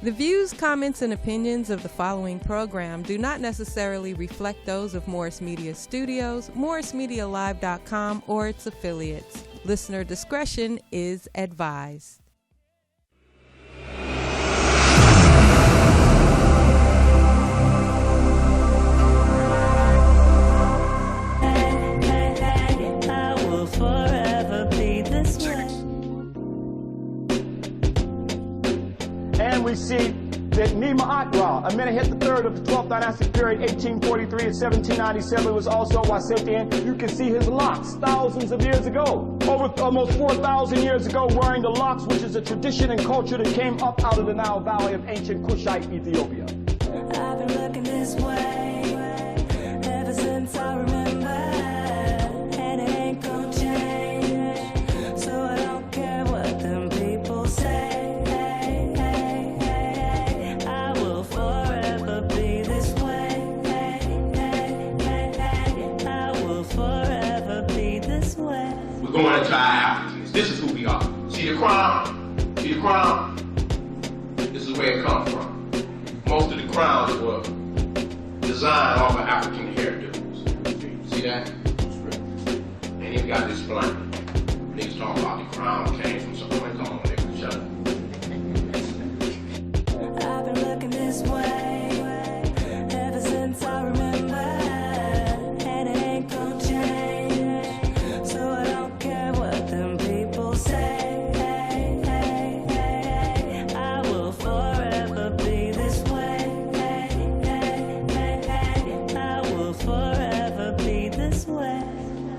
The views, comments, and opinions of the following program do not necessarily reflect those of Morris Media Studios, MorrisMediaLive.com, or its affiliates. Listener discretion is advised. I will forever be this way. And we see that Nima Atwa, Amenemhet III of the 12th dynastic period, 1843 to 1797, was also Wasetian. You can see his locks thousands of years ago, over almost 4,000 years ago, wearing the locks, which is a tradition and culture that came up out of the Nile Valley of ancient Kushite Ethiopia. I've been looking this way ever since I remember, and it ain't gonna change, so I don't care what them people say. I will forever be this way. I will forever be this way. We're going into our Africans. This is who we are. See the crown? See the crown? This is where it comes from. Most of the crowns were designed off of African hairdos. See that? And even got this blanket. Niggas talking about the crown came from somewhere. Come on, nigga, shut up. I've been looking this way ever since I remember, and it ain't gonna change, so I don't care what them people say. I will forever be this way. I will forever be this way.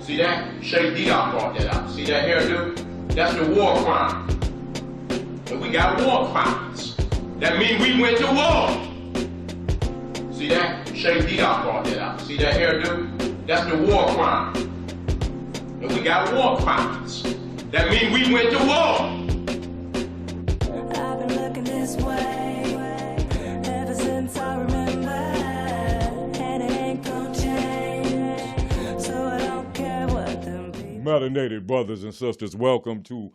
See that? Shay Diop brought that out. See that hairdo? That's the war crime. And we got war crimes. That means we went to war. See that? Shay Diop brought that out. See that hairdo? That's the war crime. And we got war crimes. That means we went to war. I've been looking this way ever since I remember, and it ain't gonna change, so I don't care what them people. Melanated brothers and sisters, welcome to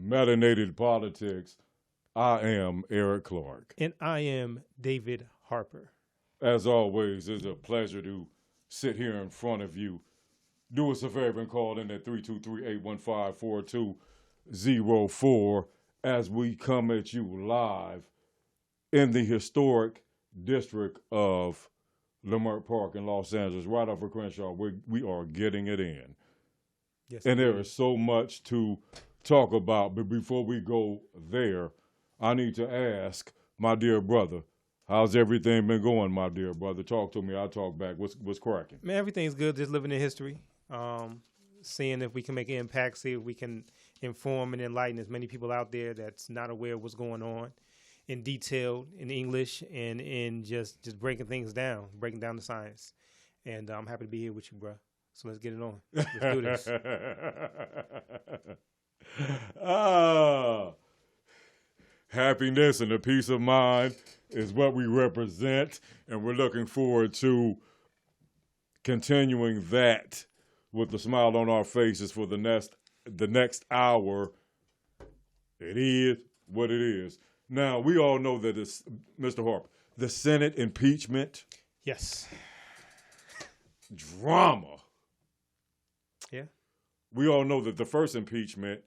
Melanated Politics. I am Eric Clark. And I am David Harper. As always, it's a pleasure to sit here in front of you. Do us a favor and call in at 323-815-4204 as we come at you live in the historic district of Leimert Park in Los Angeles, right off of Crenshaw. We are getting it in. Yes, And there is so much to talk about. But before we go there, I need to ask my dear brother, how's everything been going, my dear brother? Talk to me. I'll talk back. What's cracking? Man, everything's good. Just living in history. Seeing if we can make an impact, see if we can inform and enlighten as many people out there that's not aware of what's going on in detail, in English, and in just breaking things down, breaking down the science. And I'm happy to be here with you, bro. So let's get it on. Let's do this. Happiness and a peace of mind is what we represent, and we're looking forward to continuing that with a smile on our faces for the next hour. It is what it is. Now, we all know that it's, Mr. Harper, the Senate impeachment. Yes. Drama. Yeah. We all know that the first impeachment,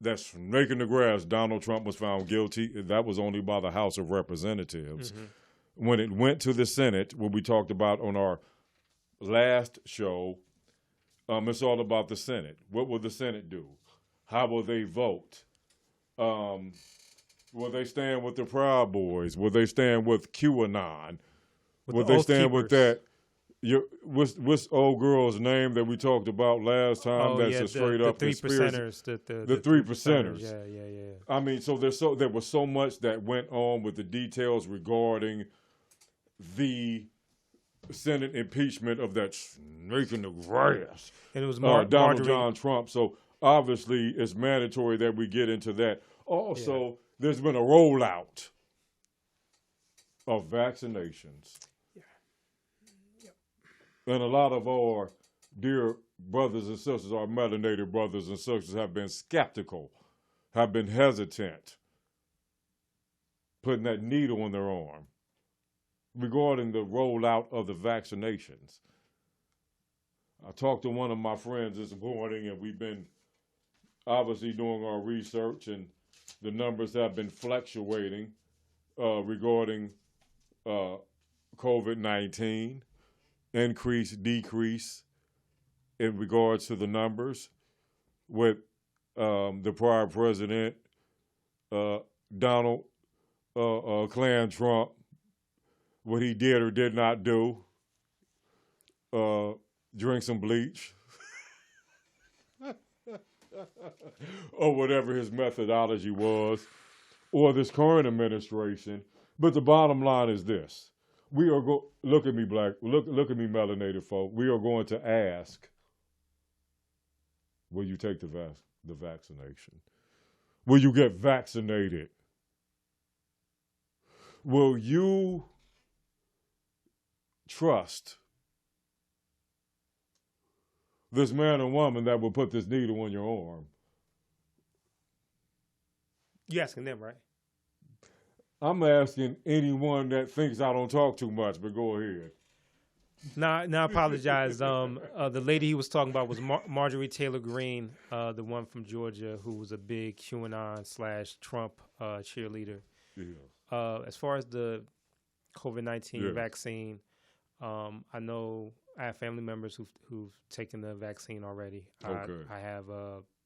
that's snaking the grass, Donald Trump was found guilty. That was only by the House of Representatives. Mm-hmm. When it went to the Senate, what we talked about on our last show, it's all about the Senate. What will the Senate do? How will they vote? Will they stand with the Proud Boys? Will they stand with QAnon? Will they stand with that? What's old girl's name that we talked about last time? That's a straight up the 3%ers. The 3%ers. Yeah. I mean, there was so much that went on with the details regarding the Senate impeachment of that snake in the grass. And it was Donald John Trump. So obviously, it's mandatory that we get into that. Also, there's been a rollout of vaccinations. And a lot of our dear brothers and sisters, our melanated brothers and sisters, have been skeptical, have been hesitant putting that needle in their arm regarding the rollout of the vaccinations. I talked to one of my friends this morning, and we've been obviously doing our research, and the numbers have been fluctuating regarding COVID-19, increase, decrease in regards to the numbers with the prior president, Donald Clan Trump, what he did or did not do, drink some bleach, or whatever his methodology was, or this current administration. But the bottom line is this. We are look at me, black, look at me, melanated folk. We are going to ask, will you take the vaccination? Will you get vaccinated? Will you trust this man or woman that will put this needle in your arm? You asking them, right? I'm asking anyone that thinks I don't talk too much, but go ahead. Now I apologize. The lady he was talking about was Marjorie Taylor Greene, the one from Georgia who was a big QAnon/Trump cheerleader. Yeah. As far as the COVID-19 vaccine, I know I have family members who've taken the vaccine already. Okay. I have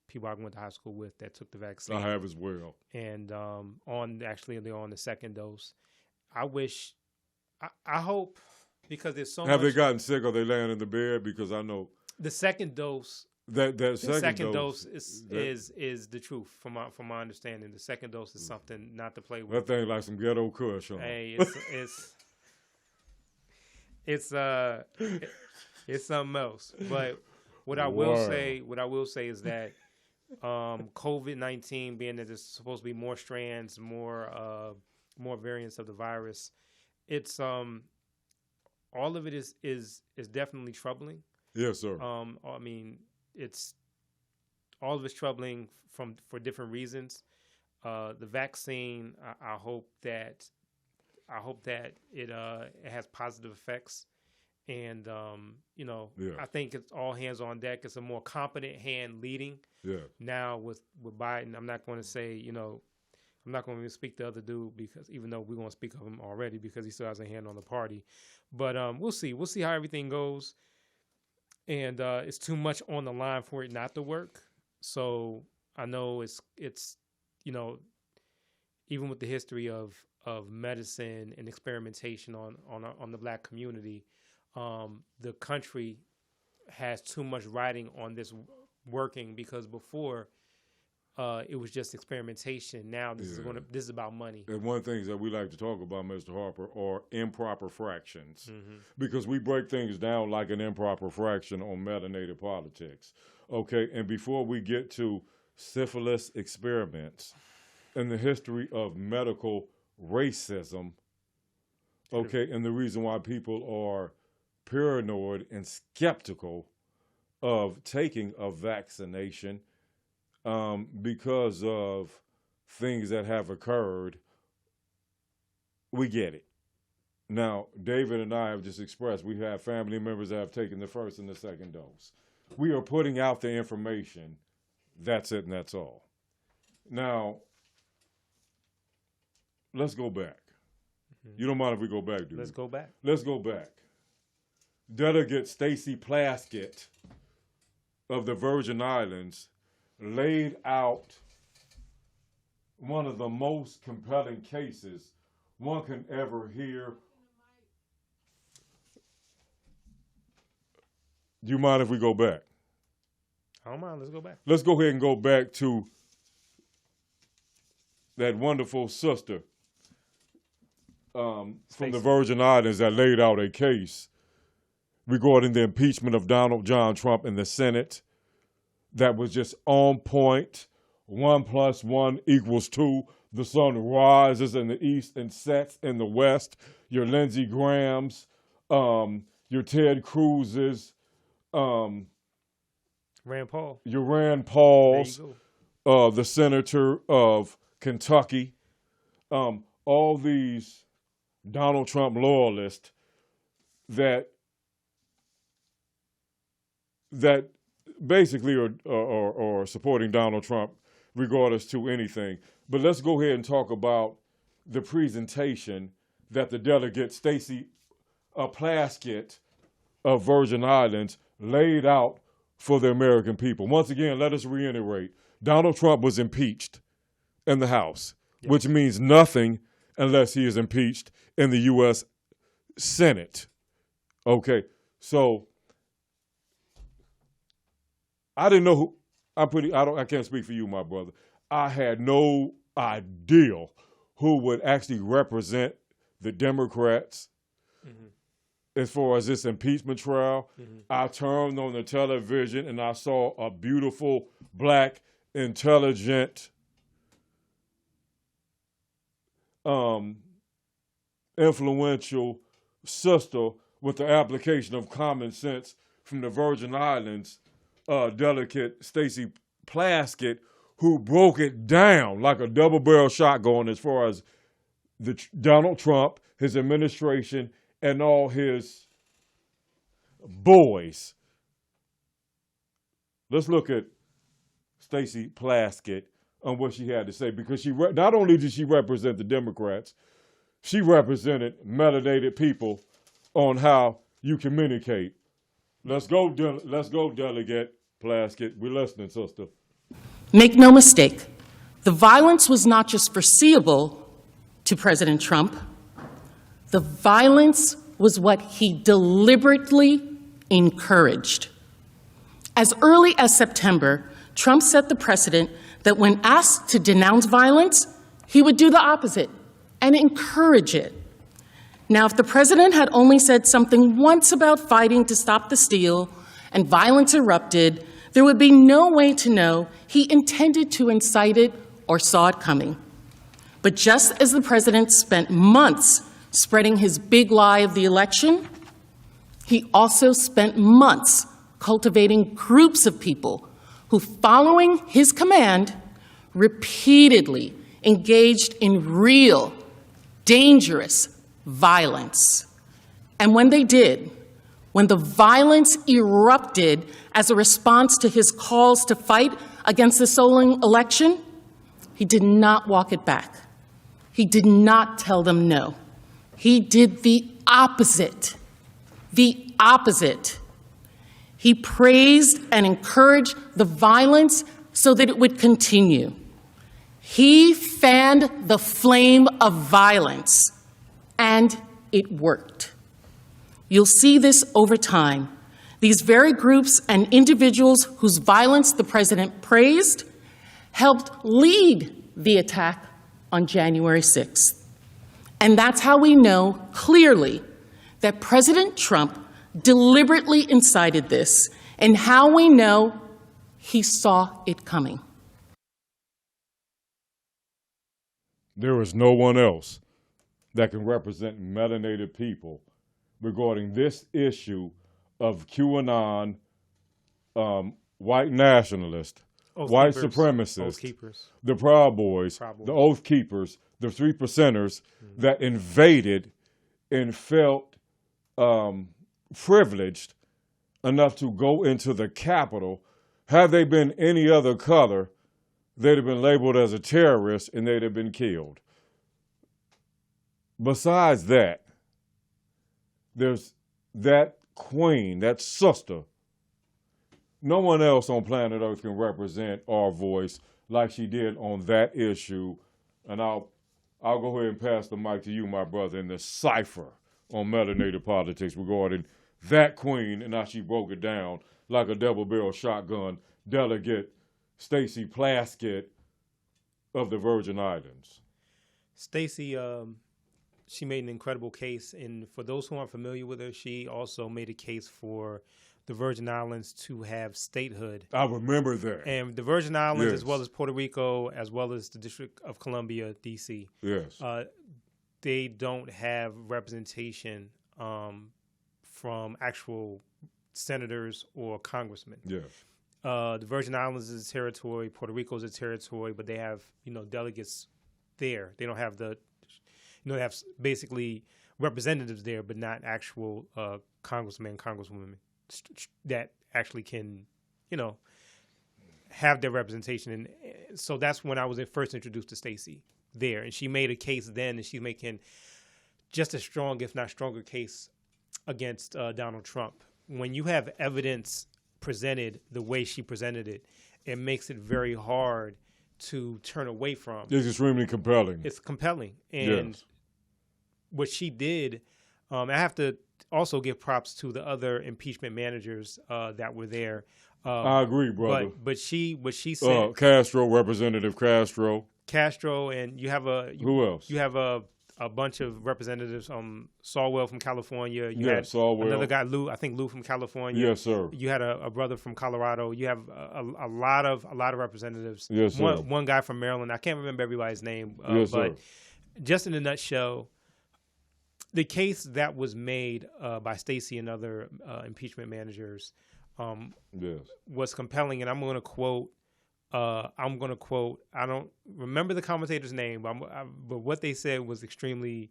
people I went to high school with that took the vaccine. I have as well. And they're on the second dose. I hope, because there's so much. Have they gotten sick? Or they laying in the bed? Because I know the second dose. The second dose is the truth from my understanding. The second dose is something not to play with. That thing like some ghetto kush. Huh? Hey, it's something else. But what I will say is that COVID-19, being that there's supposed to be more strands, more variants of the virus, it's all of it is definitely troubling. Yes, sir. I mean, it's all of it's troubling for different reasons. The vaccine, I hope that it has positive effects, and I think it's all hands on deck. It's a more competent hand leading. Yeah. Now with Biden, I'm not going to say I'm not going to even speak the other dude, because even though we're going to speak of him already because he still has a hand on the party, but we'll see how everything goes. And it's too much on the line for it not to work. So I know it's even with the history of medicine and experimentation on the black community, the country has too much riding on this working, because before it was just experimentation. Now this is about money. And one of the things that we like to talk about, Mr. Harper, are improper fractions. Mm-hmm. Because we break things down like an improper fraction on Melanated Politics. Okay, and before we get to syphilis experiments and the history of medical racism, okay, and the reason why people are paranoid and skeptical of taking a vaccination, because of things that have occurred, we get it. Now, David and I have just expressed we have family members that have taken the first and the second dose. We are putting out the information. That's it, and that's all. Now, let's go back. Mm-hmm. You don't mind if we go back, do you? Let's go back. Let's go back. Delegate Stacey Plaskett of the Virgin Islands laid out one of the most compelling cases one can ever hear. Do you mind if we go back? I don't mind. Let's go back. Let's go ahead and go back to that wonderful sister from the Virgin Islands that laid out a case regarding the impeachment of Donald John Trump in the Senate that was just on point. 1 + 1 = 2. The sun rises in the east and sets in the west. Your Lindsey Grahams, your Ted Cruz's, Rand Paul. Your Rand Pauls, the senator of Kentucky. all these Donald Trump loyalists that basically are supporting Donald Trump regardless to anything. But let's go ahead and talk about the presentation that the delegate Stacey Plaskett of Virgin Islands laid out for the American people. Once again, let us reiterate, Donald Trump was impeached in the House, which means nothing unless he is impeached in the U.S. Senate. Okay, so I didn't know who. I can't speak for you, my brother. I had no idea who would actually represent the Democrats as far as this impeachment trial. I turned on the television and I saw a beautiful, black, intelligent, influential sister with the application of common sense from the Virgin Islands, delegate Stacey Plaskett, who broke it down like a double-barrel shotgun as far as Donald Trump, his administration, and all his boys. Let's look at Stacey Plaskett on what she had to say, because she not only did she represent the Democrats, she represented melanated people on how you communicate. Let's go, Delegate Plaskett. We're listening, sister. Make no mistake, the violence was not just foreseeable to President Trump. The violence was what he deliberately encouraged. As early as September, Trump set the precedent that when asked to denounce violence, he would do the opposite and encourage it. Now, if the president had only said something once about fighting to stop the steal and violence erupted, there would be no way to know he intended to incite it or saw it coming. But just as the president spent months spreading his big lie of the election, he also spent months cultivating groups of people who, following his command, repeatedly engaged in real, dangerous violence. And when they did, when the violence erupted as a response to his calls to fight against the stolen election, he did not walk it back. He did not tell them no. He did the opposite. The opposite. He praised and encouraged the violence so that it would continue. He fanned the flame of violence, and it worked. You'll see this over time. These very groups and individuals whose violence the president praised helped lead the attack on January 6th. And that's how we know clearly that President Trump deliberately incited this, and how we know he saw it coming. There is no one else that can represent melanated people regarding this issue of QAnon, white nationalists, white supremacists, the Proud Boys, the Oath Keepers, the 3%ers that invaded and felt privileged enough to go into the Capitol. Had they been any other color, they'd have been labeled as a terrorist and they'd have been killed. Besides that, there's that queen, that sister. No one else on planet Earth can represent our voice like she did on that issue. And I'll go ahead and pass the mic to you, my brother, in the cipher on Melanated Politics regarding that queen and how she broke it down like a double-barrel shotgun, Delegate Stacey Plaskett of the Virgin Islands. Stacey, she made an incredible case, and for those who aren't familiar with her, she also made a case for the Virgin Islands to have statehood. I remember that. And the Virgin Islands, as well as Puerto Rico, as well as the District of Columbia, D.C., they don't have representation from actual senators or congressmen. The Virgin Islands is a territory, Puerto Rico is a territory, but they have, delegates there. They don't have they have basically representatives there, but not actual congressmen, congresswomen that actually can, have their representation. And so that's when I was first introduced to Stacey there. And she made a case then, and she's making just as strong, if not stronger, case against Donald Trump. When you have evidence presented the way she presented it, it makes it very hard to turn away from. It's extremely compelling. It's compelling. And what she did, I have to also give props to the other impeachment managers that were there. I agree, brother. But what she said, Castro, Representative Castro, and you have who else? You have a bunch of representatives. Salwell from California. You had Salwell. Another guy, Lou from California. Yes, sir. You had a brother from Colorado. You have a lot of representatives. Yes, sir. One guy from Maryland. I can't remember everybody's name. Yes, but sir. Just in a nutshell, the case that was made by Stacey and other impeachment managers was compelling, and I'm going to quote. I don't remember the commentator's name, but what they said was extremely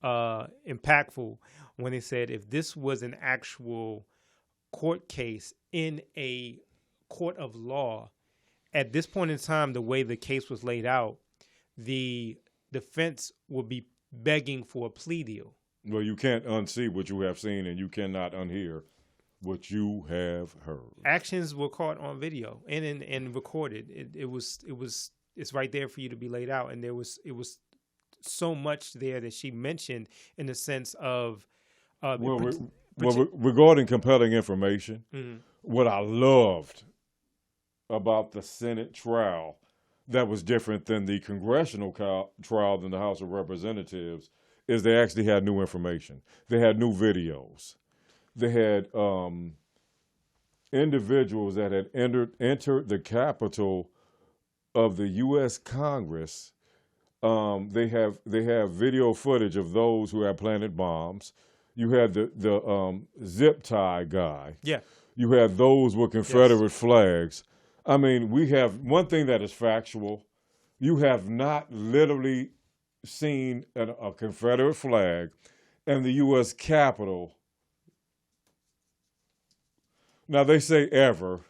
impactful when they said if this was an actual court case in a court of law, at this point in time, the way the case was laid out, the defense would be begging for a plea deal. Well, you can't unsee what you have seen, and you cannot unhear what you have heard. Actions were caught on video and recorded. It's right there for you to be laid out. And it was so much there that she mentioned in the sense of regarding compelling information. Mm-hmm. What I loved about the Senate trial that was different than the congressional trial in the House of Representatives is they actually had new information. They had new videos. They had individuals that had entered the Capitol of the U.S. Congress. They have video footage of those who had planted bombs. You had the zip tie guy. Yeah. You had those with Confederate flags. I mean, we have one thing that is factual. You have not literally seen a Confederate flag in the U.S. Capitol. Now they say ever,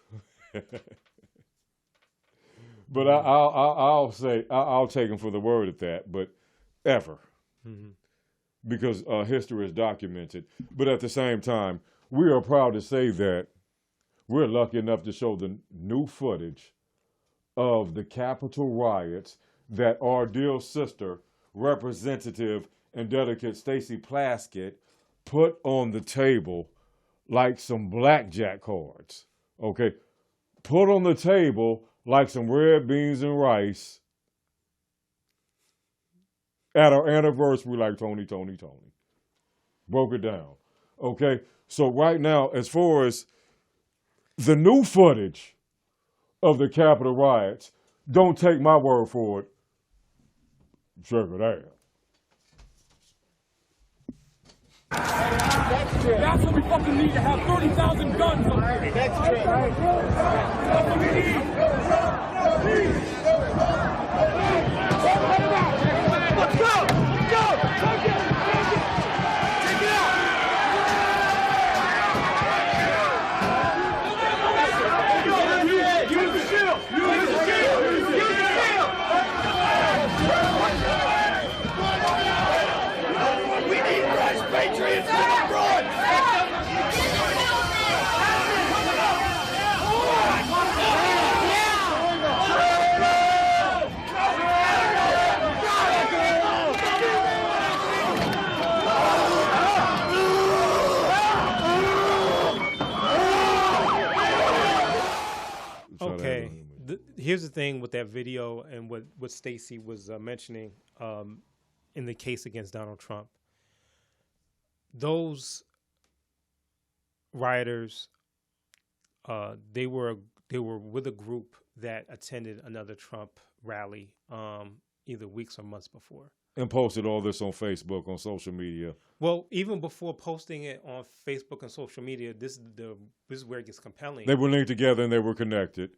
but I'll say I'll take them for the word at that. But ever, because history is documented. But at the same time, we are proud to say that we're lucky enough to show the new footage of the Capitol riots that our dear sister, Representative and Delegate Stacey Plaskett, put on the table like some blackjack cards, okay? Put on the table like some red beans and rice at our anniversary like Tony. Broke it down, okay? So right now, as far as the new footage of the Capitol riots, don't take my word for it. Check it out. That's what we fucking need to have 30,000 guns on here. That's what we need. Let's go! Go! Take it out! Use the shield! Use the shield! Use the shield! We need fresh patriots abroad! Okay. Here's the thing with that video and what Stacey was mentioning in the case against Donald Trump. Those rioters, they were with a group that attended another Trump rally either weeks or months before. And posted all this on Facebook, on social media. Well, even before posting it on Facebook and social media, this is where it gets compelling. They were linked together and they were connected.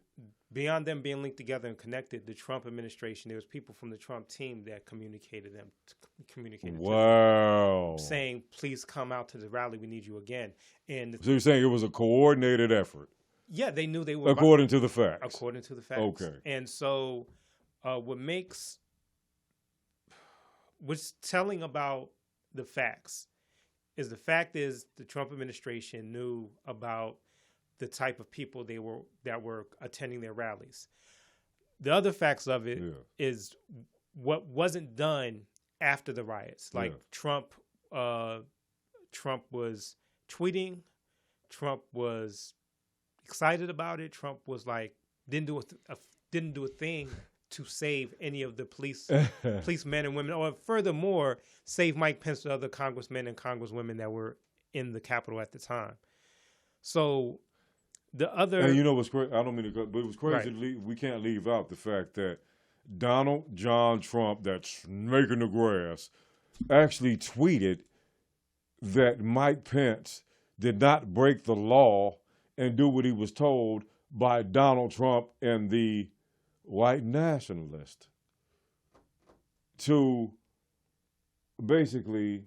beyond them being linked together and connected, the Trump administration, there was people from the Trump team that communicated to them, saying, please come out to the rally. We need you again. And so you're saying it was a coordinated effort? Yeah, they knew they were. According to the facts. According to the facts. Okay. And so what's telling about the facts is the Trump administration knew about the type of people that were attending their rallies. The other facts of it is what wasn't done after the riots. Like Trump was tweeting, Trump was excited about it. Trump was like didn't do a thing to save any of the policemen and women, or furthermore, save Mike Pence and other congressmen and congresswomen that were in the Capitol at the time. So the other, and you know what's crazy? I don't mean to go, but it was crazy. Right. We can't leave out the fact that Donald John Trump, that's making the grass, actually tweeted that Mike Pence did not break the law and do what he was told by Donald Trump and the white nationalist to basically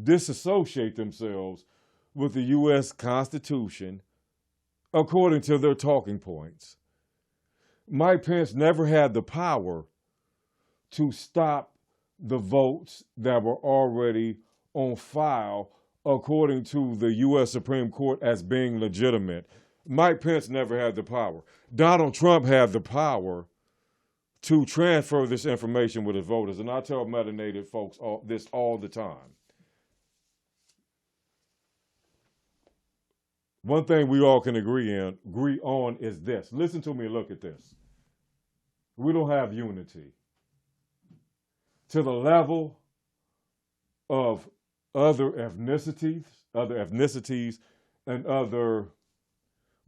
disassociate themselves with the U.S. Constitution according to their talking points. Mike Pence never had the power to stop the votes that were already on file according to the U.S. Supreme Court as being legitimate. Mike Pence never had the power. Donald Trump had the power to transfer this information with his voters. And I tell melanated folks this all the time. One thing we all can agree on is this. Listen to me and look at this. We don't have unity to the level of other ethnicities and other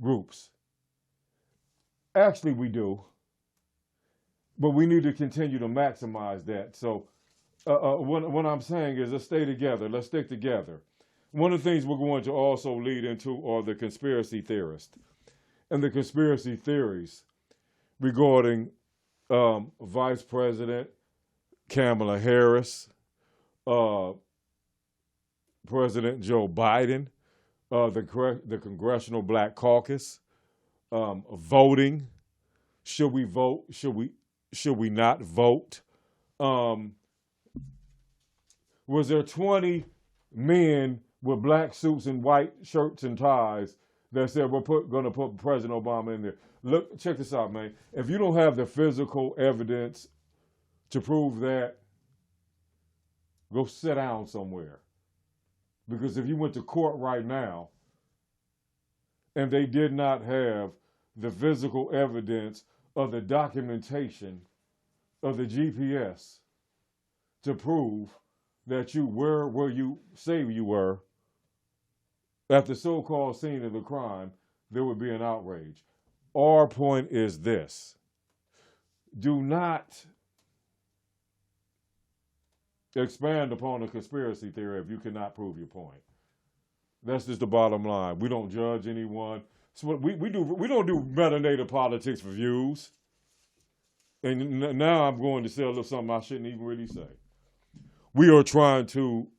groups. Actually, we do, but we need to continue to maximize that. So what I'm saying is let's stay together. Let's stick together. One of the things we're going to also lead into are the conspiracy theorists and the conspiracy theories regarding Vice President Kamala Harris, President Joe Biden, the Congressional Black Caucus, voting. Should we vote? Should we not vote? Was there 20 men with black suits and white shirts and ties that said we're going to put President Obama in there? Look, check this out, man. If you don't have the physical evidence to prove that, go sit down somewhere. Because if you went to court right now and they did not have the physical evidence of the documentation of the GPS to prove that you were where you say you were at the so-called scene of the crime, there would be an outrage. Our point is this. Do not expand upon a conspiracy theory if you cannot prove your point. That's just the bottom line. We don't judge anyone. So what we don't do melanated politics for views. And now I'm going to say a little something I shouldn't even really say. We are trying to,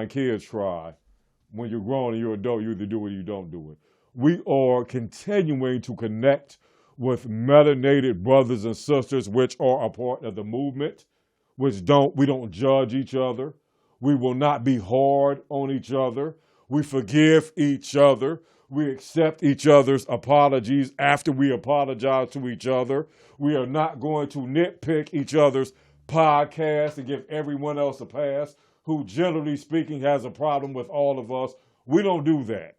kids try. When you're grown and you're adult, you either do it or you don't do it. We are continuing to connect with melanated brothers and sisters, which are a part of the movement, we don't judge each other. We will not be hard on each other. We forgive each other. We accept each other's apologies after we apologize to each other. We are not going to nitpick each other's podcasts and give everyone else a pass who, generally speaking, has a problem with all of us. We don't do that.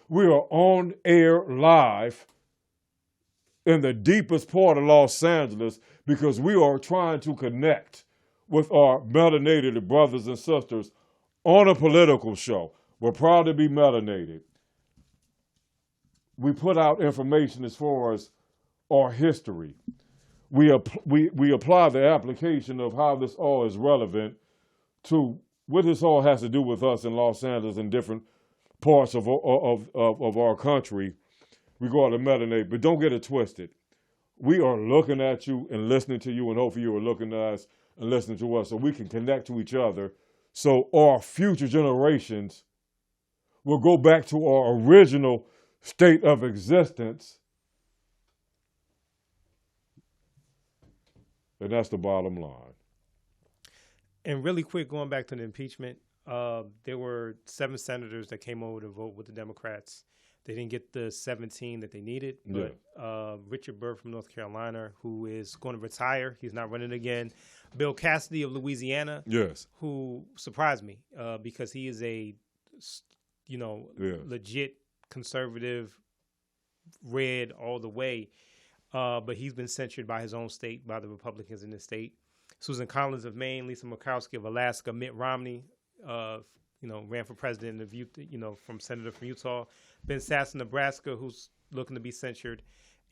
We are on air live in the deepest part of Los Angeles because we are trying to connect with our melanated brothers and sisters on a political show. We're proud to be melanated. We put out information as far as our history. We apply the application of how this all is relevant to what this all has to do with us in Los Angeles and different parts of our country regarding Melanated, but don't get it twisted. We are looking at you and listening to you, and hopefully you are looking at us and listening to us so we can connect to each other so our future generations will go back to our original state of existence. And that's the bottom line. And really quick, going back to the impeachment, there were 7 senators that came over to vote with the Democrats. They didn't get the 17 that they needed, but Richard Burr from North Carolina, who is going to retire, he's not running again. Bill Cassidy of Louisiana, who surprised me because he is a, legit conservative, red all the way, but he's been censured by his own state, by the Republicans in the state. Susan Collins of Maine, Lisa Murkowski of Alaska, Mitt Romney, ran for president from senator from Utah, Ben Sasse of Nebraska, who's looking to be censured,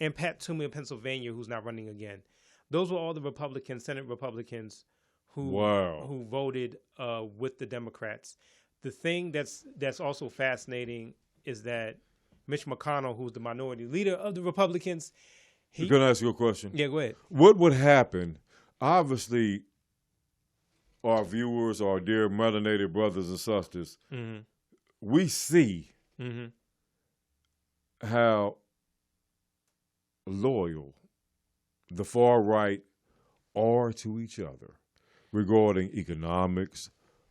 and Pat Toomey of Pennsylvania, who's not running again. Those were all the Republicans, Senate Republicans, who voted with the Democrats. The thing that's also fascinating is that Mitch McConnell, who's the minority leader of the Republicans, Can I ask you a question? Yeah, go ahead. What would happen? Obviously, our viewers, our dear melanated brothers and sisters, we see how loyal the far right are to each other regarding economics,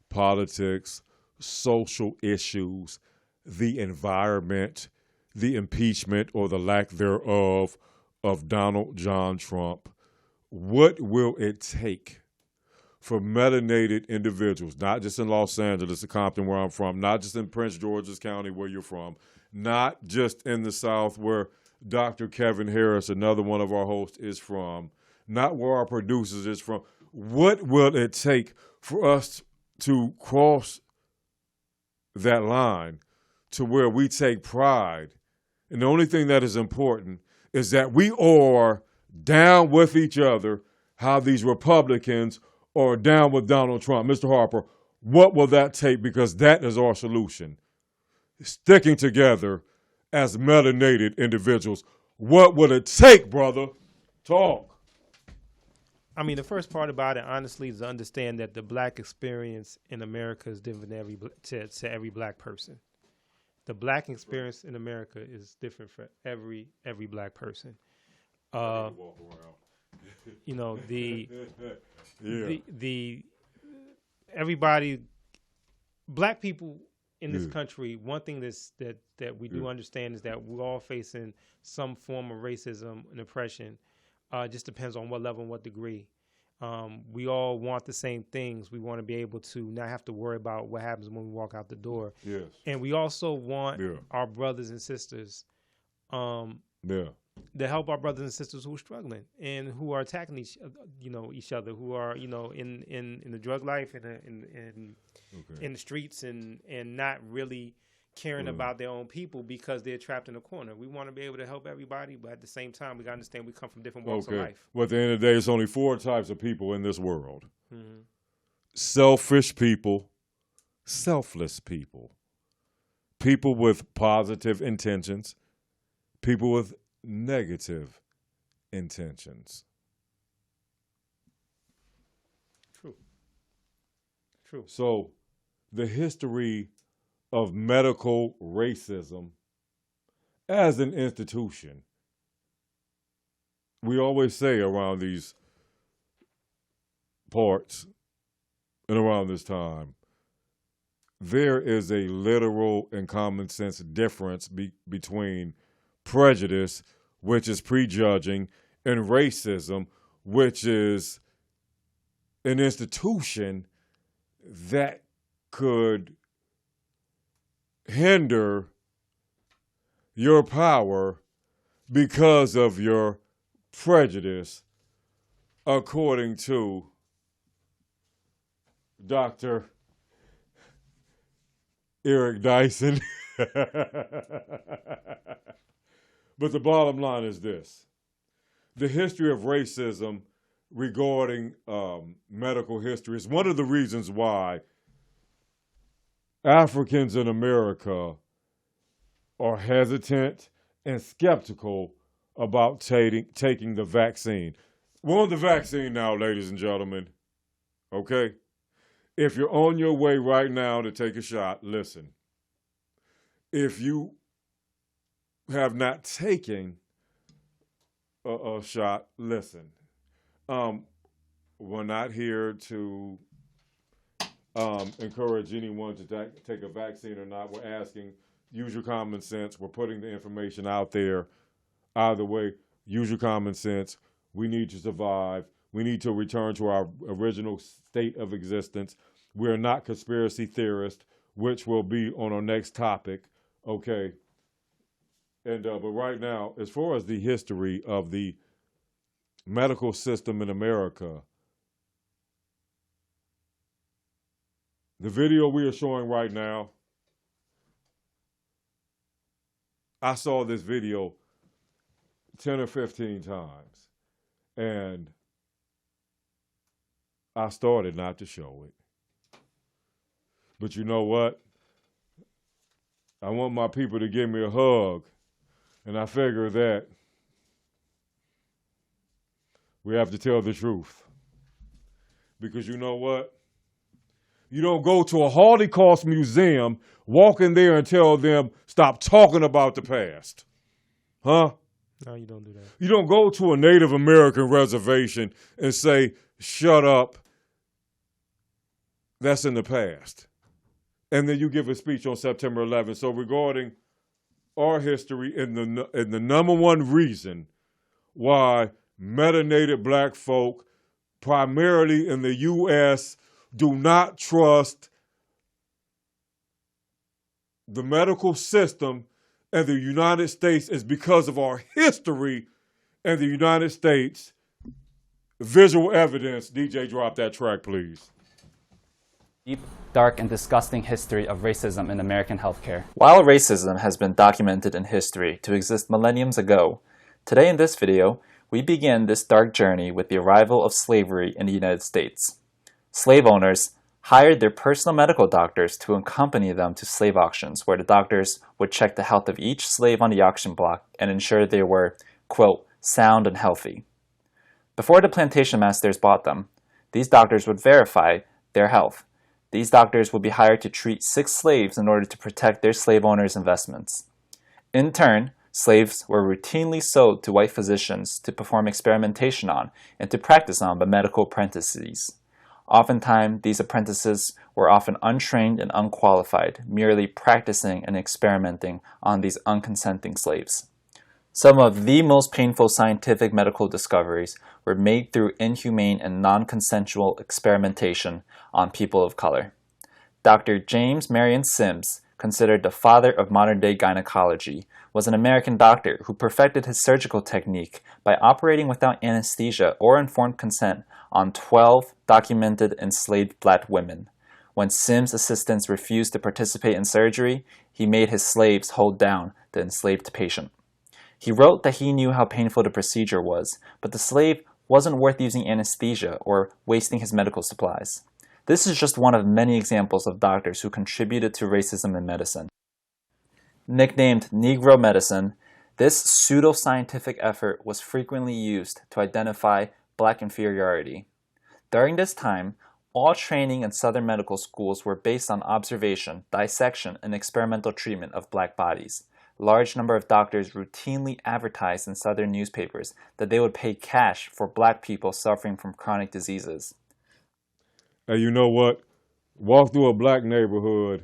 politics, social issues, the environment, the impeachment or the lack thereof of Donald John Trump. What will it take for melanated individuals, not just in Los Angeles, Compton, where I'm from, not just in Prince George's County, where you're from, not just in the South, where Dr. Kevin Harris, another one of our hosts, is from, not where our producers is from. What will it take for us to cross that line to where we take pride? And the only thing that is important is that we are down with each other, how these Republicans are down with Donald Trump. Mr. Harper, what will that take? Because that is our solution. Sticking together as melanated individuals. What would it take, brother? Talk. I mean, the first part about it, honestly, is to understand that the black experience in America is different to every black person. The black experience in America is different for every black person. Everybody, black people in this country, one thing that we do understand is that we're all facing some form of racism and oppression. It just depends on what level and what degree. We all want the same things. We want to be able to not have to worry about what happens when we walk out the door. Yes. And we also want our brothers and sisters to help our brothers and sisters who are struggling and who are attacking each other, who are, in the drug life and in the streets and not really caring about their own people because they're trapped in a corner. We want to be able to help everybody, but at the same time, we got to understand we come from different walks of life. Well, at the end of the day, it's only 4 types of people in this world. Selfish people, selfless people, people with positive intentions, people with negative intentions. True. So the history of medical racism as an institution, we always say around these parts and around this time, there is a literal and common sense difference between prejudice, which is prejudging, and racism, which is an institution that could hinder your power because of your prejudice, according to Dr. Eric Dyson. But the bottom line is this. The history of racism regarding medical history is one of the reasons why Africans in America are hesitant and skeptical about taking the vaccine. We're on the vaccine now, ladies and gentlemen. Okay? If you're on your way right now to take a shot, listen. If you have not taken a shot, listen. We're not here to encourage anyone to take a vaccine or not. We're asking, use your common sense. We're putting the information out there. Either way, use your common sense. We need to survive. We need to return to our original state of existence. We're not conspiracy theorists, which will be on our next topic. Okay. And but right now, as far as the history of the medical system in America, the video we are showing right now, I saw this video 10 or 15 times, and I started not to show it. But you know what? I want my people to give me a hug, and I figure that we have to tell the truth. Because you know what? You don't go to a Holocaust museum, walk in there and tell them, stop talking about the past. Huh? No, you don't do that. You don't go to a Native American reservation and say, shut up. That's in the past. And then you give a speech on September 11th. So regarding our history and the number one reason why melanated black folk, primarily in the U.S., do not trust the medical system in the United States is because of our history in the United States. Visual evidence. DJ, drop that track, please. Deep, dark, and disgusting history of racism in American healthcare. While racism has been documented in history to exist millenniums ago, today in this video, we begin this dark journey with the arrival of slavery in the United States. Slave owners hired their personal medical doctors to accompany them to slave auctions, where the doctors would check the health of each slave on the auction block and ensure they were, quote, sound and healthy. Before the plantation masters bought them, these doctors would verify their health. These doctors would be hired to treat sick slaves in order to protect their slave owners' investments. In turn, slaves were routinely sold to white physicians to perform experimentation on and to practice on by medical apprentices. Oftentimes, these apprentices were often untrained and unqualified, merely practicing and experimenting on these unconsenting slaves. Some of the most painful scientific medical discoveries were made through inhumane and non-consensual experimentation on people of color. Dr. James Marion Sims, considered the father of modern-day gynecology, was an American doctor who perfected his surgical technique by operating without anesthesia or informed consent on 12 documented enslaved black women. When Sims' assistants refused to participate in surgery, he made his slaves hold down the enslaved patient. He wrote that he knew how painful the procedure was, but the slave wasn't worth using anesthesia or wasting his medical supplies. This is just one of many examples of doctors who contributed to racism in medicine. Nicknamed Negro medicine, this pseudo-scientific effort was frequently used to identify black inferiority. During this time, all training in Southern medical schools were based on observation, dissection, and experimental treatment of black bodies. Large number of doctors routinely advertised in Southern newspapers that they would pay cash for black people suffering from chronic diseases. And you know what? Walk through a black neighborhood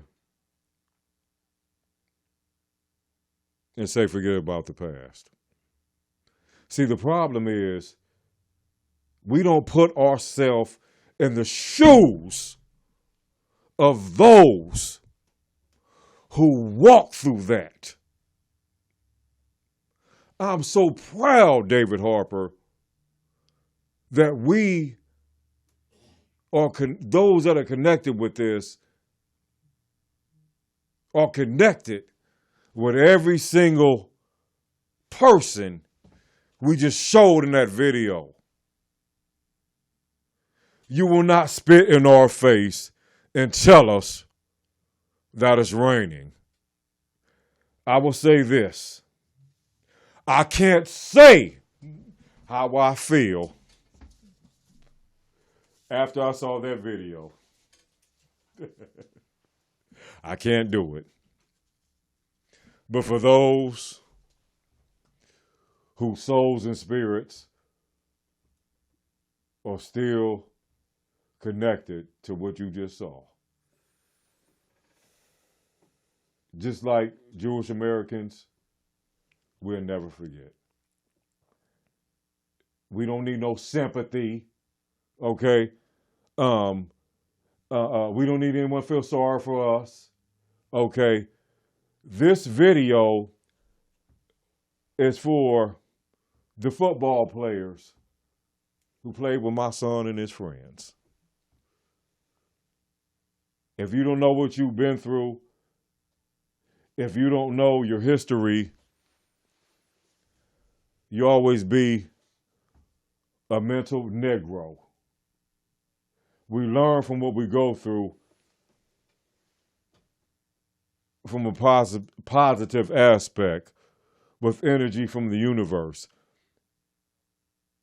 and say, forget about the past. See, the problem is we don't put ourselves in the shoes of those who walk through that. I'm so proud, David Harper, that we are those that are connected with this are connected with every single person we just showed in that video. You will not spit in our face and tell us that it's raining. I will say this. I can't say how I feel after I saw that video. I can't do it. But for those whose souls and spirits are still connected to what you just saw, just like Jewish Americans, we'll never forget. We don't need no sympathy, okay? We don't need anyone to feel sorry for us, okay? This video is for the football players who played with my son and his friends. If you don't know what you've been through, if you don't know your history, you always be a mental Negro. We learn from what we go through from a positive aspect with energy from the universe.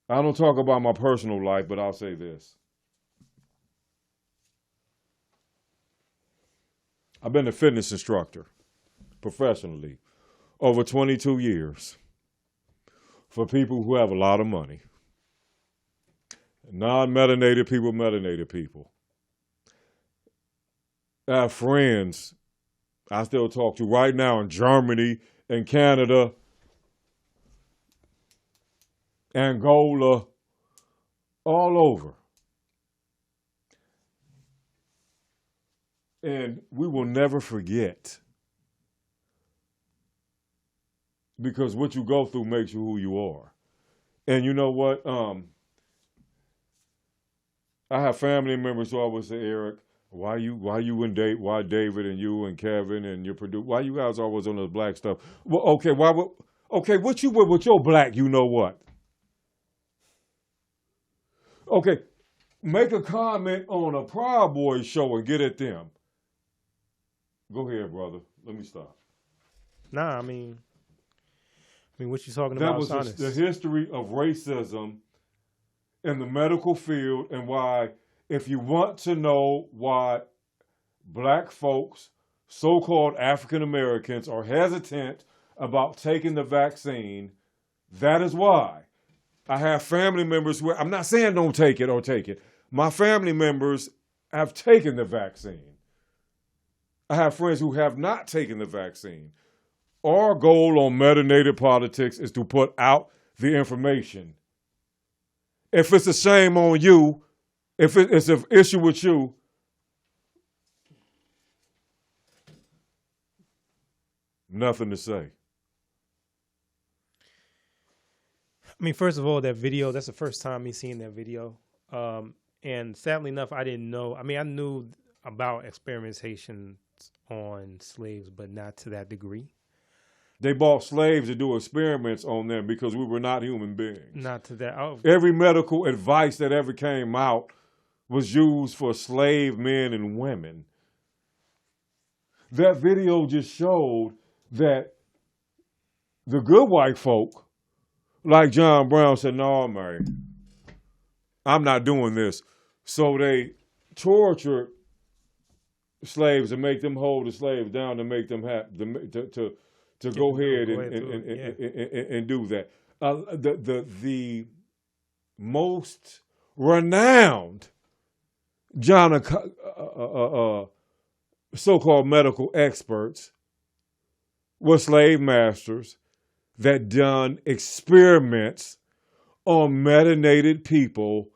I don't talk about my personal life, but I'll say this. I've been a fitness instructor professionally over 22 years for people who have a lot of money. Non-melanated people, melanated people. I have friends I still talk to right now in Germany and Canada, Angola, all over. And we will never forget, because what you go through makes you who you are. And you know what? I have family members who always say, Eric, why David and you and Kevin and your producer, why you guys always on this black stuff? Well, okay, what you with your black, you know what? Okay, make a comment on a Proud Boys show and get at them. Go ahead, brother. Let me stop. Nah, I mean, what you talking about is honest. That was the history of racism in the medical field, and why, if you want to know why black folks, so-called African Americans, are hesitant about taking the vaccine, that is why. I have family members who, I'm not saying don't take it or take it. My family members have taken the vaccine. I have friends who have not taken the vaccine. Our goal on Melanated Politics is to put out the information. If it's a shame on you, if it's an issue with you, nothing to say. I mean, first of all, that video, that's the first time me seeing that video. And sadly enough, I didn't know. I mean, I knew about experimentation on slaves, but not to that degree. They bought slaves to do experiments on them because we were not human beings. Not to that. Oh. Every medical advice that ever came out was used for slave men and women. That video just showed that the good white folk, like John Brown, said, no, man, I'm not doing this. So they tortured slaves and make them hold the slaves down to make them to go ahead and do that. The most renowned so-called medical experts were slave masters that done experiments on melanated people.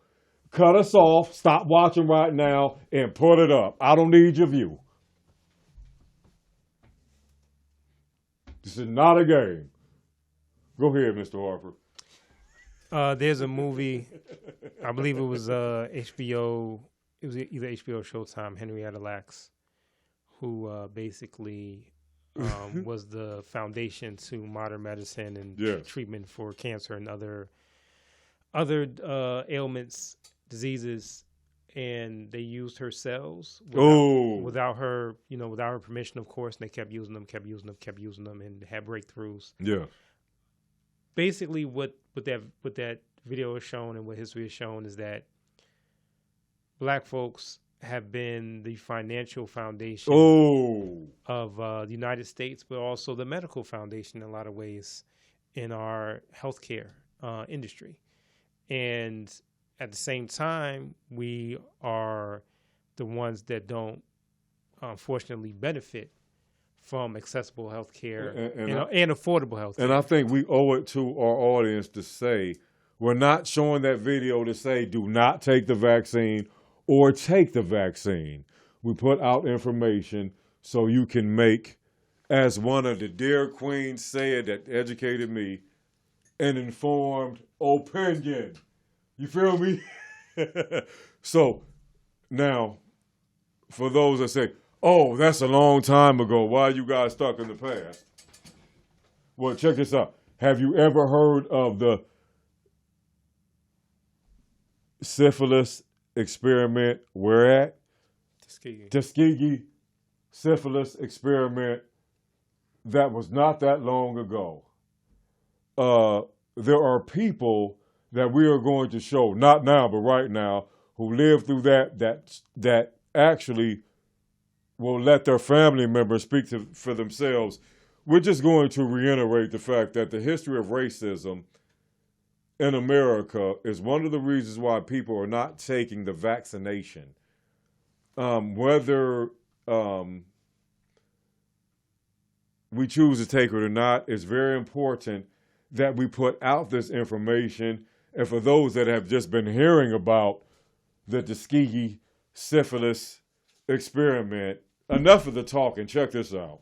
Cut us off, stop watching right now, and put it up. I don't need your view. This is not a game. Go ahead, Mr. Harper. There's a movie, I believe it was HBO, it was either HBO or Showtime, Henrietta Lacks, who basically was the foundation to modern medicine and treatment for cancer and other ailments, diseases, and they used her cells without her permission, of course. And they kept using them, and had breakthroughs. Yeah. basically what that video has shown and what history has shown is that Black folks have been the financial foundation of the United States, but also the medical foundation in a lot of ways in our healthcare industry. And at the same time, we are the ones that don't, unfortunately, benefit from accessible healthcare and affordable healthcare. And I think we owe it to our audience to say, we're not showing that video to say, do not take the vaccine or take the vaccine. We put out information so you can make, as one of the dear queens said that educated me, an informed opinion. You feel me? So now, for those that say, oh, that's a long time ago, why are you guys stuck in the past? Well, check this out. Have you ever heard of the syphilis experiment? Where at? Tuskegee syphilis experiment. That was not that long ago. There are people that we are going to show, not now, but right now, who lived through that actually will let their family members speak for themselves. We're just going to reiterate the fact that the history of racism in America is one of the reasons why people are not taking the vaccination. Whether we choose to take it or not, it's very important that we put out this information. And for those that have just been hearing about the Tuskegee syphilis experiment, enough of the talking. Check this out.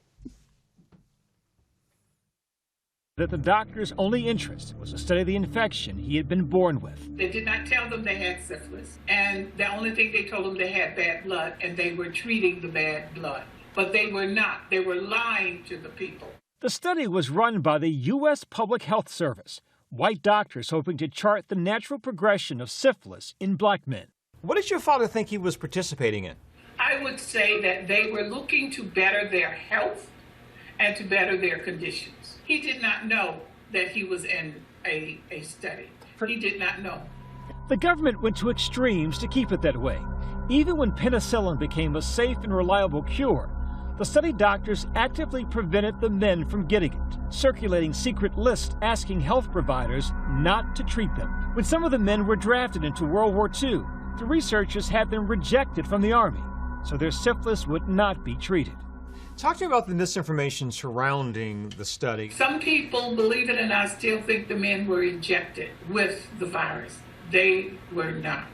That the doctor's only interest was to study the infection he had been born with. They did not tell them they had syphilis, and the only thing they told them they had bad blood, and they were treating the bad blood. But they were not. They were lying to the people. The study was run by the U.S. Public Health Service, white doctors hoping to chart the natural progression of syphilis in black men. What did your father think he was participating in? I would say that they were looking to better their health and to better their conditions. He did not know that he was in a study. He did not know. The government went to extremes to keep it that way. Even when penicillin became a safe and reliable cure, the study doctors actively prevented the men from getting it, circulating secret lists asking health providers not to treat them. When some of the men were drafted into World War II, the researchers had them rejected from the Army, so their syphilis would not be treated. Talk to me about the misinformation surrounding the study. Some people, believe it or not, still think the men were injected with the virus. They were not.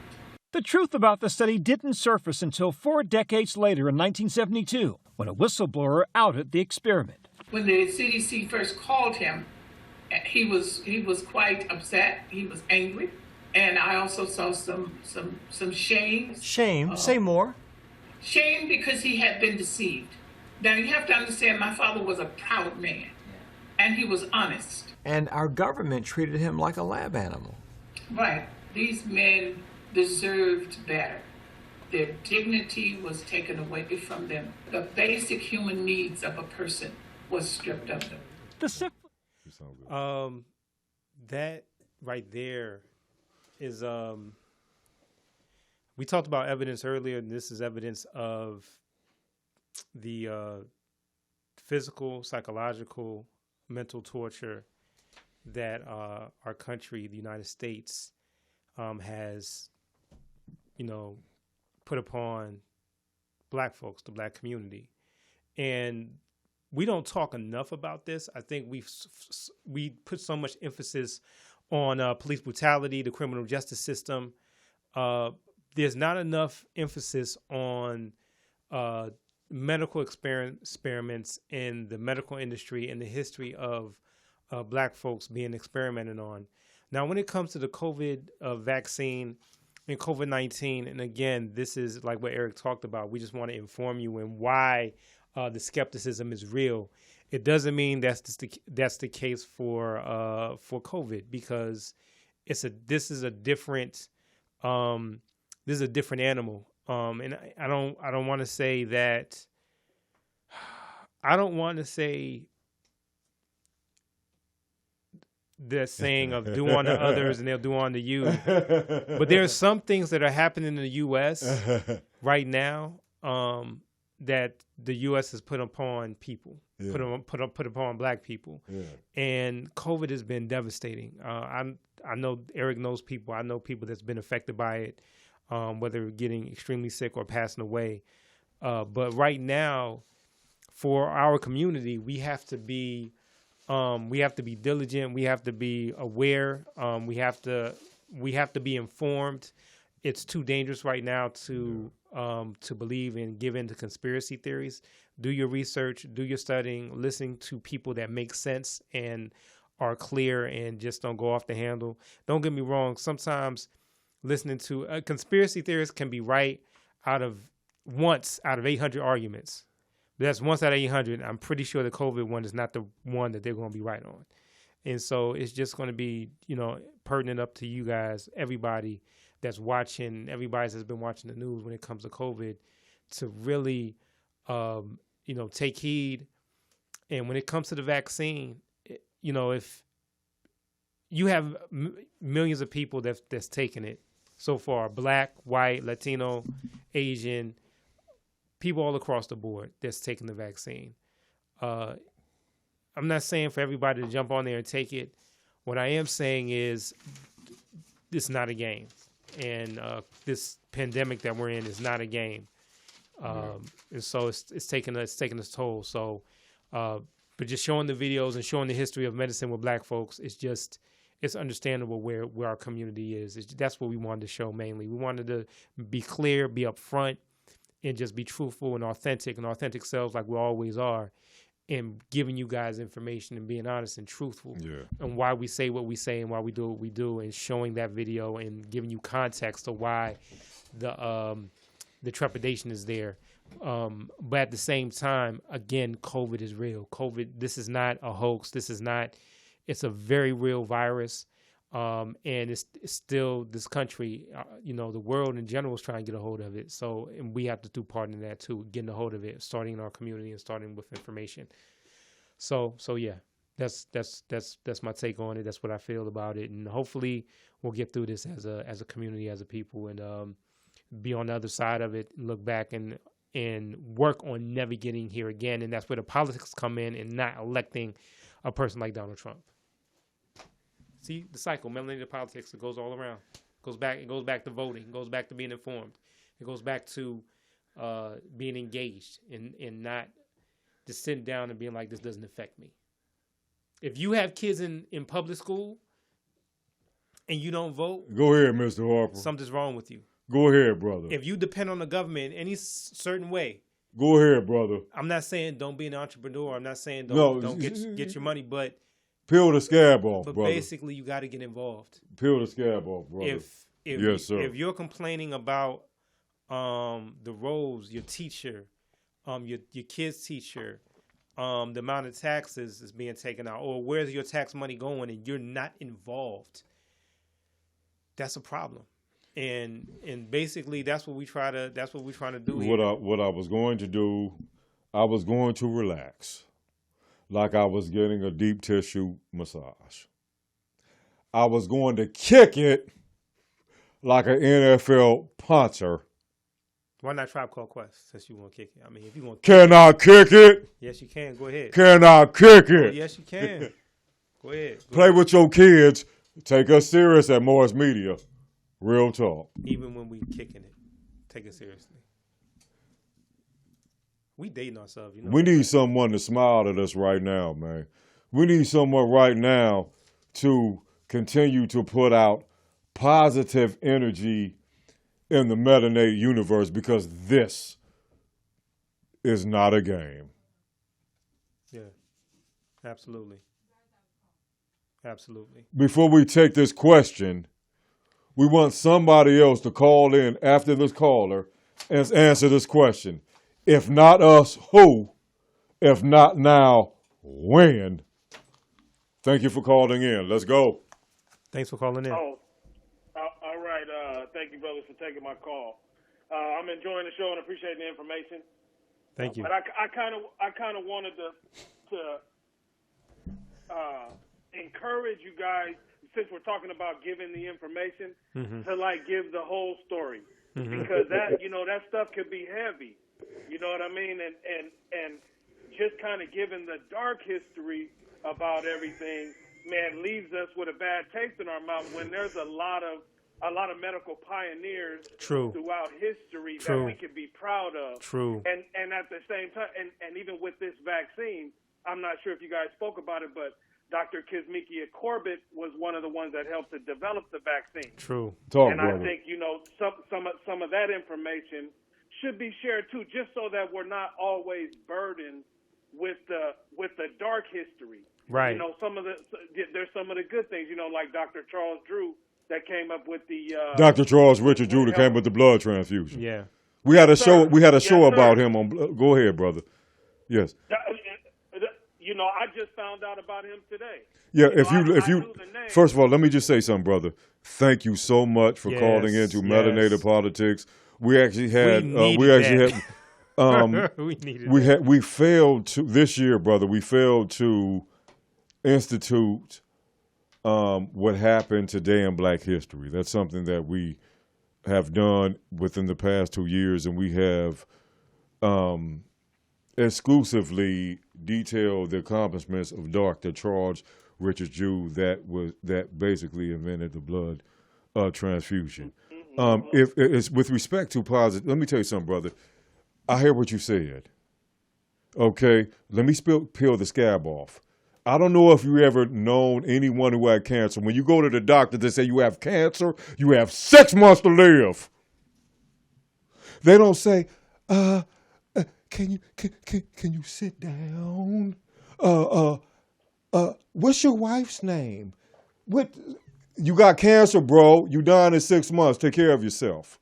The truth about the study didn't surface until 4 decades later in 1972, when a whistleblower outed the experiment. When the CDC first called him, he was quite upset. He was angry. And I also saw some shame. Shame? Say more. Shame because he had been deceived. Now, you have to understand, my father was a proud man, and he was honest. And our government treated him like a lab animal. Right. These men deserved better. Their dignity was taken away from them. The basic human needs of a person was stripped of them. That right there is, we talked about evidence earlier, and this is evidence of the physical, psychological, mental torture that our country, the United States, has, put upon black folks, the black community. And we don't talk enough about this. I think we put so much emphasis on police brutality, the criminal justice system. There's not enough emphasis on medical experiments in the medical industry and the history of black folks being experimented on. Now, when it comes to the COVID vaccine and COVID-19, and again, this is like what Eric talked about. We just want to inform you and why the skepticism is real. It doesn't mean that's the case for COVID, because this is a different animal. And I don't want to say that. I don't want to say the saying of do unto others and they'll do unto you. But there's some things that are happening in the U.S. right now that the U.S. has put upon people, put upon Black people, and COVID has been devastating. I know Eric knows people. I know people that's been affected by it, whether getting extremely sick or passing away. But right now, for our community, we have to be diligent. We have to be aware. We have to be informed. It's too dangerous right now to believe and give in to conspiracy theories. Do your research, do your studying, listen to people that make sense and are clear and just don't go off the handle. Don't get me wrong. Sometimes listening to conspiracy theorists can be right out of 800 arguments. But that's once out of 800. I'm pretty sure the COVID one is not the one that they're going to be right on. And so it's just going to be, pertinent up to you guys, everybody that's watching, everybody that's been watching the news when it comes to COVID, to really, take heed. And when it comes to the vaccine, if you have millions of people that's taken it so far, Black, white, Latino, Asian, people all across the board that's taking the vaccine. I'm not saying for everybody to jump on there and take it. What I am saying is this is not a game. And this pandemic that we're in is not a game. And so it's taking its toll. So, but just showing the videos and showing the history of medicine with Black folks, it's understandable where our community is. That's what we wanted to show mainly. We wanted to be clear, be upfront, and just be truthful and authentic selves like we always are, and giving you guys information and being honest and truthful, and why we say what we say and why we do what we do, and showing that video and giving you context to why the trepidation is there. But at the same time, again, COVID is real. This is not a hoax. It's a very real virus. And it's still this country, the world in general is trying to get a hold of it. So, and we have to do part in that too, getting a hold of it, starting in our community and starting with information. So yeah, that's my take on it. That's what I feel about it. And hopefully we'll get through this as a community, as a people, and be on the other side of it and look back and work on never getting here again. And that's where the politics come in, and not electing a person like Donald Trump. See the cycle, melanated politics. It goes all around. It goes back to voting. It goes back to being informed. It goes back to being engaged and not just sitting down and being like, this doesn't affect me. If you have kids in public school and you don't vote, go ahead, Mr. Harper. Something's wrong with you. Go ahead, brother. If you depend on the government in any certain way, go ahead, brother. I'm not saying don't be an entrepreneur. I'm not saying don't get your money, but peel the scab off, but brother. Basically, you got to get involved. Peel the scab off, brother. Yes, sir. If you're complaining about the roles, your teacher, your kid's teacher, the amount of taxes is being taken out, or where's your tax money going, and you're not involved, that's a problem. And basically, that's what we're trying to do here. What I was going to do, I was going to relax, like I was getting a deep tissue massage. I was going to kick it like an NFL punter. Why not Tribe Called Quest, since you want to kick it? I mean, if you want, can I kick it? Yes, you can. Go ahead. Can I kick it? Yes, you can. Go ahead. Play with your kids. Take us serious at Morris Media. Real talk. Even when we kicking it, take it seriously. We dating ourselves, you know. We need someone to smile at us right now, man. We need someone right now to continue to put out positive energy in the Melanated universe, because this is not a game. Yeah, absolutely. Absolutely. Before we take this question, we want somebody else to call in after this caller and answer this question. If not us, who? If not now, when? Thank you for calling in. Let's go. Thanks for calling in. Oh, all right. Thank you, brothers, for taking my call. I'm enjoying the show and appreciate the information. Thank you. But I kind of wanted to encourage you guys, since we're talking about giving the information, to like give the whole story, because that that stuff could be heavy. You know what I mean? And just kind of giving the dark history about everything, man, leaves us with a bad taste in our mouth when there's a lot of medical pioneers throughout history that we can be proud of. And at the same time, and even with this vaccine, I'm not sure if you guys spoke about it, but Dr. Kizzmekia Corbett was one of the ones that helped to develop the vaccine. I think some of that information should be shared too, just so that we're not always burdened with the dark history. Right. There's some of the good things. Like Dr. Charles Drew that came up with the Dr. Charles Richard Drew that came with the blood transfusion. Yeah. We had a show. We had a show about him on. Go ahead, brother. Yes. I just found out about him today. Yeah, if you first of all, let me just say something, brother. Thank you so much for calling into Melanated Politics. We actually had we failed to this year, brother. We failed to institute what happened today in Black history. That's something that we have done within the past 2 years, and we have exclusively detailed the accomplishments of Dr. Charles Richard Drew that basically invented the blood transfusion. If it's with respect to positive, let me tell you something, brother. I hear what you said. Okay, let me peel the scab off. I don't know if you ever known anyone who had cancer. When you go to the doctor, they say you have cancer, you have 6 months to live. They don't say, can you sit down? What's your wife's name? What? You got cancer, bro. You dying in 6 months. Take care of yourself.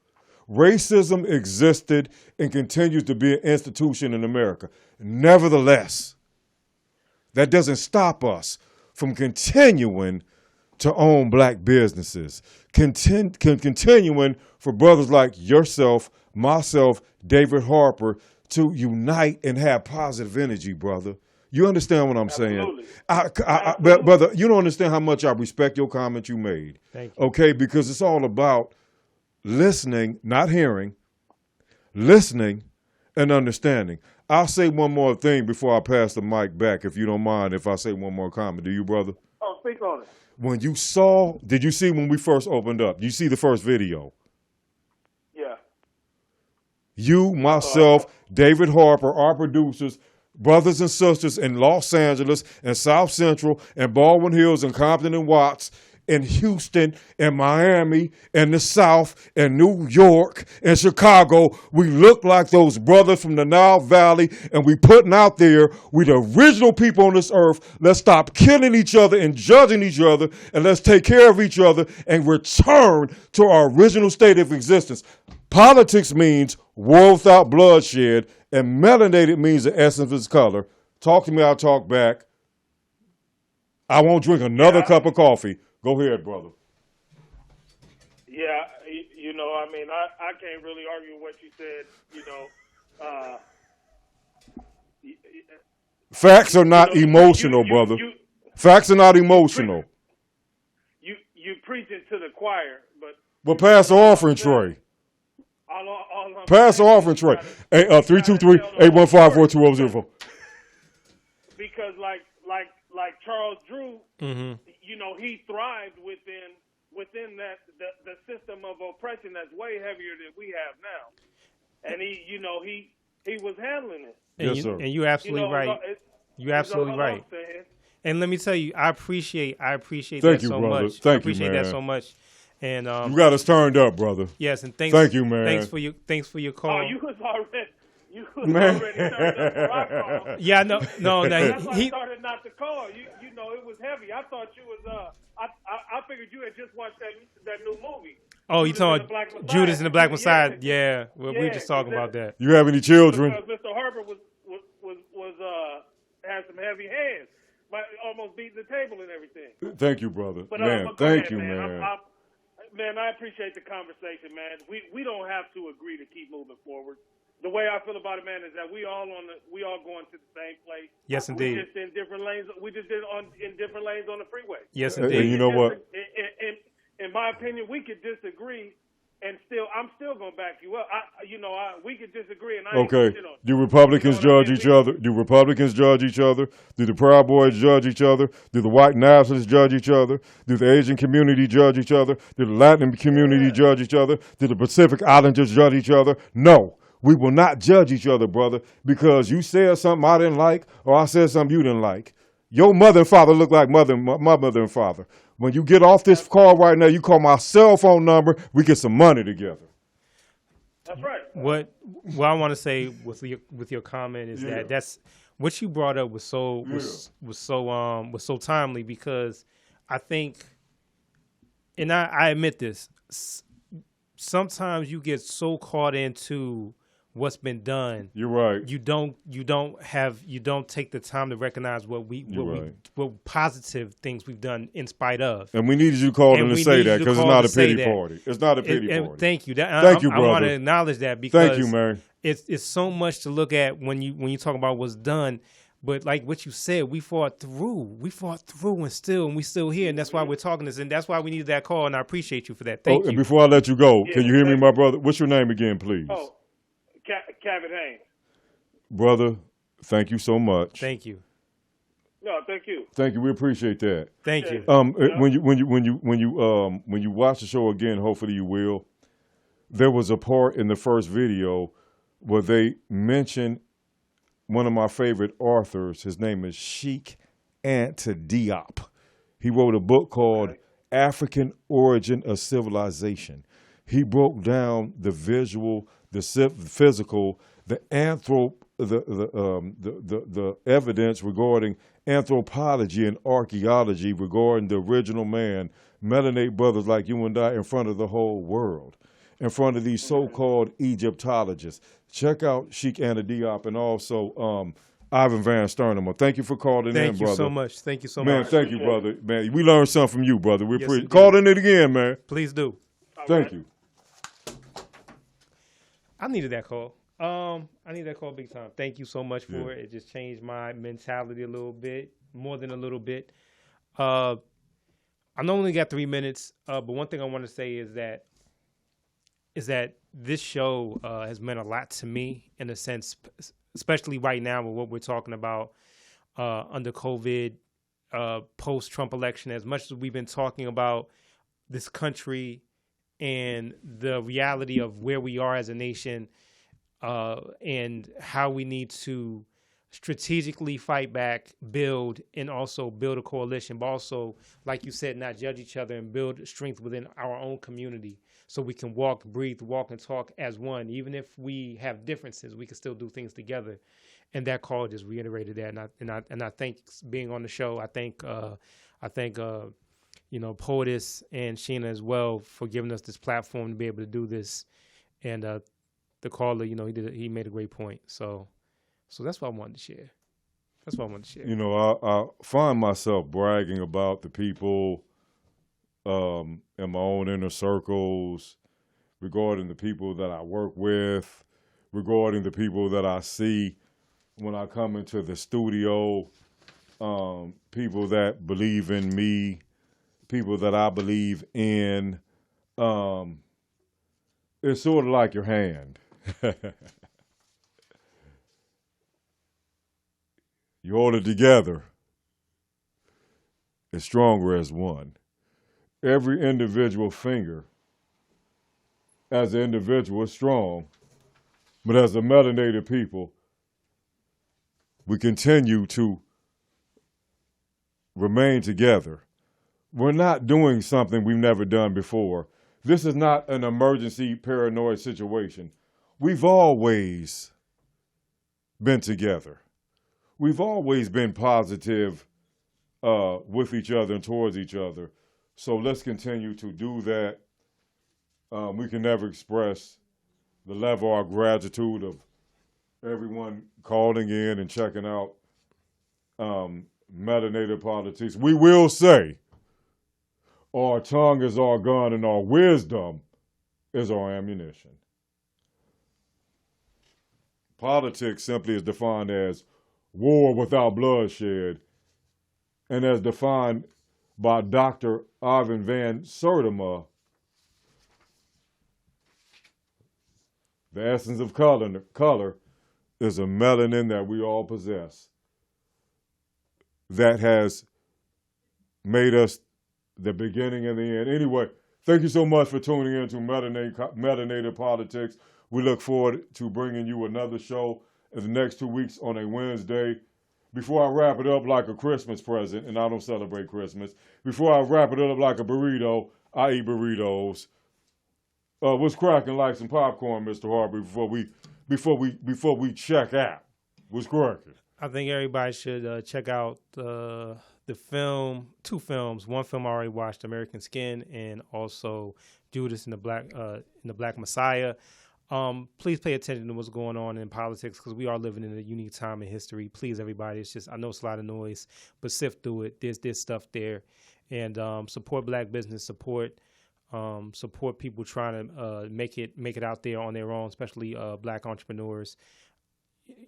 Racism existed and continues to be an institution in America. Nevertheless, that doesn't stop us from continuing to own Black businesses, continuing for brothers like yourself, myself, David Harper, to unite and have positive energy, brother. You understand what I'm saying? Brother, you don't understand how much I respect your comment you made. Thank you. Okay, because it's all about listening, not hearing, listening and understanding. I'll say one more thing before I pass the mic back, if you don't mind, if I say one more comment. Do you, brother? Oh, speak on it. When you did you see when we first opened up? You see the first video? Yeah. You, myself, David Harper, our producers, brothers and sisters in Los Angeles and South Central and Baldwin Hills and Compton and Watts in Houston and Miami and the South and New York and Chicago. We look like those brothers from the Nile Valley, and we putting out there, we the original people on this earth. Let's stop killing each other and judging each other, and let's take care of each other and return to our original state of existence. Politics means war without bloodshed, and melanated means the essence of its color. Talk to me, I'll talk back. I won't drink another cup of coffee. Go ahead, brother. Yeah, I can't really argue what you said, Facts are not emotional, brother. Facts are not emotional. You preaching to the choir, but... Well, pass the offering tray. Pass the offering tray. 323-815-4204. Because like Charles Drew, he thrived within that the system of oppression that's way heavier than we have now, and he was handling it. Yes, sir. And you're absolutely right. You're absolutely right. And let me tell you, I appreciate that so much. I appreciate that so much. And you got us turned up, brother. Yes, and thank you, man. Thanks for your call. Oh, you was already turned up before I called. Yeah, no. That's why I started not to call. It was heavy. I thought you was. I figured you had just watched that new movie. Oh, you talking about Judas and the Black Messiah? Yeah. Well, we were just talking about that. You have any children? Because Mr. Harper had some heavy hands, almost beating the table and everything. Thank you, brother. But, thank you, man. Man, I appreciate the conversation, man. We don't have to agree to keep moving forward. the way I feel about it, man, is that we all going to the same place. Yes, indeed. We just in different lanes. We just in different lanes on the freeway. Yes, indeed. And you know what? In my opinion, we could disagree, and I'm still gonna back you up. We could disagree, and I ain't Okay. shit on. Do Republicans judge each other? Do Republicans judge each other? Do the Proud Boys judge each other? Do the white nationalists judge each other? Do the Asian community judge each other? Do the Latin community judge each other? Do the Pacific Islanders judge each other? No. We will not judge each other, brother, because you said something I didn't like or I said something you didn't like. Your mother and father look like my mother and father. When you get off this call right now, you call my cell phone number, we get some money together. That's right. What I want to say with your comment is that that's what you brought up was so timely, because I think, and I admit this, sometimes you get so caught into what's been done. You're right. You don't take the time to recognize what positive things we've done in spite of. And we needed you to call in to say that, because it's not a pity party. It's not a pity party. Thank you. Thank you, brother. I want to acknowledge that, because thank you, man. It's so much to look at when you talk about what's done. But like what you said, we fought through and we still here, and that's why we're talking this, and that's why we needed that call, and I appreciate you for that. Thank you. And before I let you go, can you hear me, my brother? What's your name again, please? Oh, Kevin Haynes. Brother, thank you so much. Thank you. No, thank you. Thank you. We appreciate that. Thank you. When you watch the show again, hopefully you will. There was a part in the first video where they mentioned one of my favorite authors. His name is Sheikh Anta Diop. He wrote a book called African Origin of Civilization. He broke down the visual, the physical, the evidence regarding anthropology and archaeology regarding the original man, melanated brothers like you and I, in front of the whole world, in front of these so-called Egyptologists. Check out Sheikh Anta Diop and also Ivan Van Sternum. Thank you for calling in, brother. Thank you so much. Thank you so much. Man, thank you, brother. Man, we learned something from you, brother. We appreciate it. Call in it again, man. Please do. Thank you. I needed that call. I need that call big time. Thank you so much for it. It just changed my mentality a little bit, more than a little bit. I only got 3 minutes, but one thing I want to say is that this show has meant a lot to me, in a sense, especially right now with what we're talking about under COVID, post-Trump election. As much as we've been talking about this country and the reality of where we are as a nation, and how we need to strategically fight back, build, and also build a coalition, but also, like you said, not judge each other and build strength within our own community so we can walk, breathe, walk, and talk as one. Even if we have differences, we can still do things together. And that call just reiterated that. And I think being on the show, I thank Poetess and Sheena as well for giving us this platform to be able to do this. And the caller, he made a great point. So that's what I wanted to share. I find myself bragging about the people in my own inner circles, regarding the people that I work with, regarding the people that I see when I come into the studio, people that believe in me, people that I believe in. It's sort of like your hand. You hold it together, it's stronger as one. Every individual finger, as an individual, is strong, but as a melanated people, we continue to remain together. We're not doing something we've never done before. This is not an emergency paranoid situation. We've always been together. We've always been positive with each other and towards each other. So let's continue to do that. We can never express the level of gratitude of everyone calling in and checking out Melanated Politics. We will say our tongue is our gun and our wisdom is our ammunition. politics simply is defined as war without bloodshed, and as defined by Dr. Ivan Van Sertima, the essence of color is a melanin that we all possess that has made us the beginning and the end. Anyway, thank you so much for tuning in to Melanated Politics. We look forward to bringing you another show in the next 2 weeks on a Wednesday. Before I wrap it up like a Christmas present, and I don't celebrate Christmas, before I wrap it up like a burrito, I eat burritos. What's cracking like some popcorn, Mr. Harper, before we check out? What's cracking? I think everybody should check out the film, 2 films. One film I already watched, American Skin, and also Judas and the Black Messiah. Please pay attention to what's going on in politics, because we are living in a unique time in history. Please, everybody. It's just, I know it's a lot of noise, but sift through it. There's stuff there, and support Black business. Support people trying to make it out there on their own, especially Black entrepreneurs.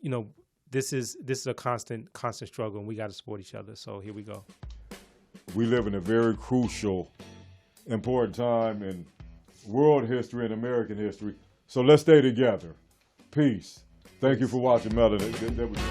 You know, this is a constant struggle, and we got to support each other. So here we go. We live in a very crucial, important time in world history and American history. So let's stay together. Peace. Thank you for watching Melanated. There we go.